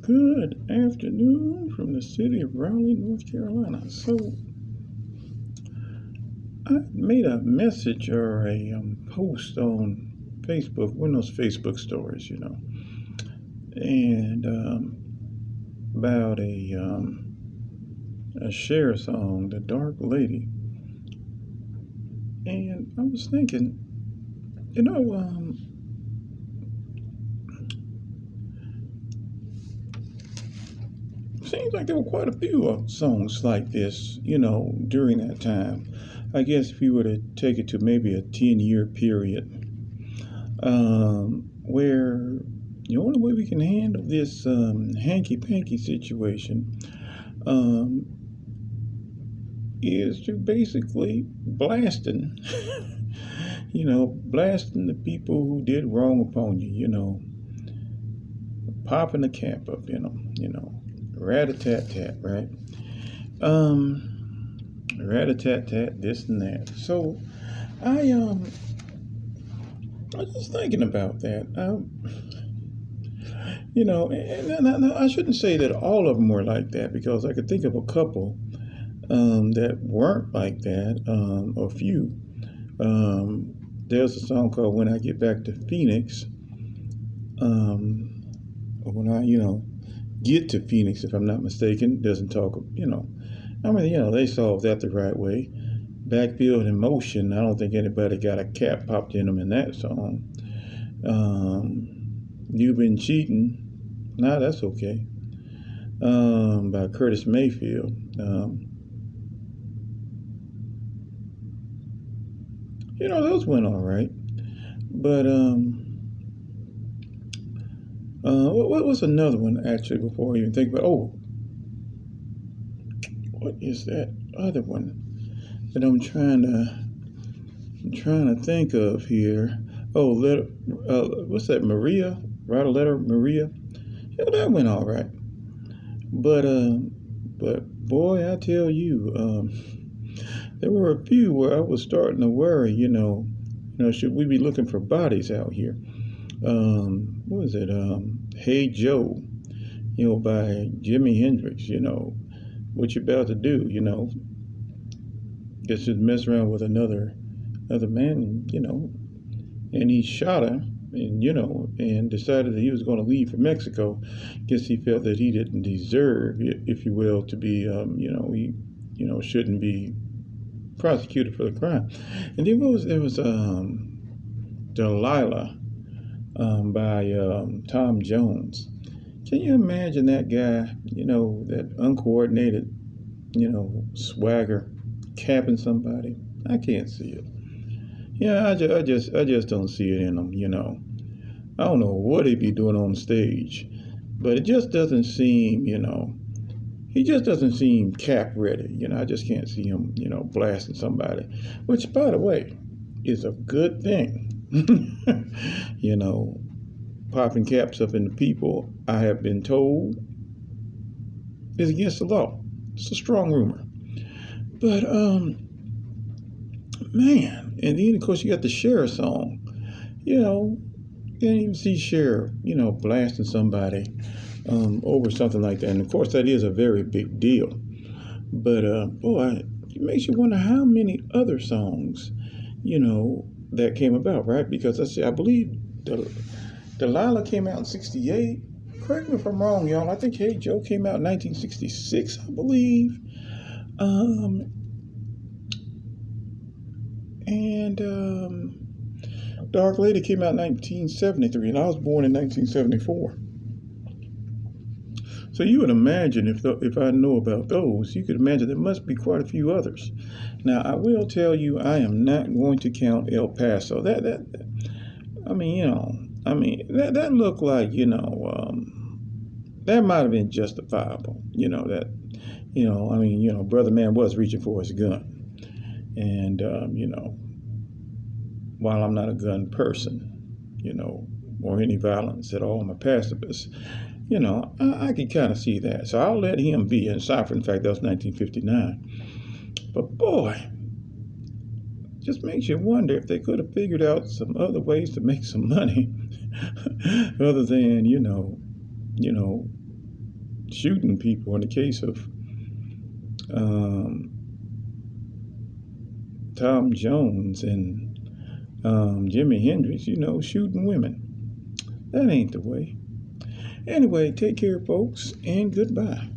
Good afternoon from the city of Raleigh, North Carolina. So, I made a message or a post on Facebook, one of those Facebook stories, and about a share song, "The Dark Lady." And I was thinking, you know, um, seems like there were quite a few songs like this, during that time. I guess if you were to take it to maybe a 10-year period, where the only way we can handle this hanky-panky situation um, is to basically blasting, blasting the people who did wrong upon you, popping the cap up in them, rat-a-tat-tat, right? Rat-a-tat-tat, this and that. So I was just thinking about that. And I shouldn't say that all of them were like that because I could think of a couple that weren't like that, a few. There's a song called "When I Get Back to Phoenix." When I, get to Phoenix, if I'm not mistaken, doesn't talk, they solved that the right way. Backfield in Motion, I don't think anybody got a cap popped in them in that song. You've Been Cheating, nah, that's okay. By Curtis Mayfield. Those went all right. But what was another one actually before I even think about? Oh, what is that other one that I'm trying to think of here? Oh, what's that? Maria, write a letter, Maria. Yeah, that went all right. But boy, I tell you, there were a few where I was starting to worry. Should we be looking for bodies out here? What was it? Hey Joe, by Jimi Hendrix. What you about to do? Guess just mess around with another man. And he shot her, and decided that he was going to leave for Mexico. Guess he felt that he didn't deserve, if you will, to be, he, shouldn't be prosecuted for the crime. And then there was Delilah, by Tom Jones. Can you imagine that guy? That uncoordinated, swagger, capping somebody. I can't see it. Yeah, I just don't see it in them. I don't know what he'd be doing on stage, but it just doesn't seem, he just doesn't seem cap ready. I just can't see him, blasting somebody, which, by the way, is a good thing. Popping caps up in the people, I have been told, is against the law. It's a strong rumor. But, man, and then, of course, you got the Cher song. You can't even see Cher, blasting somebody over something like that. And, of course, that is a very big deal. But, boy, it makes you wonder how many other songs, that came about, right? Because I believe Delilah came out in 1968. Correct me if I'm wrong, y'all. I think Hey Joe came out in 1966, I believe. And Dark Lady came out in 1973, and I was born in 1974. So you would imagine, if I know about those, you could imagine there must be quite a few others. Now, I will tell you, I am not going to count El Paso. That looked like, that might have been justifiable. Brother man was reaching for his gun. And, while I'm not a gun person, or any violence at all, I'm a pacifist, I can kind of see that. So I'll let him be. And Cypher, in fact, that was 1959. But boy, just makes you wonder if they could have figured out some other ways to make some money other than, shooting people. In the case of um, Tom Jones and Jimi Hendrix, shooting women. That ain't the way. Anyway, take care, folks, and goodbye.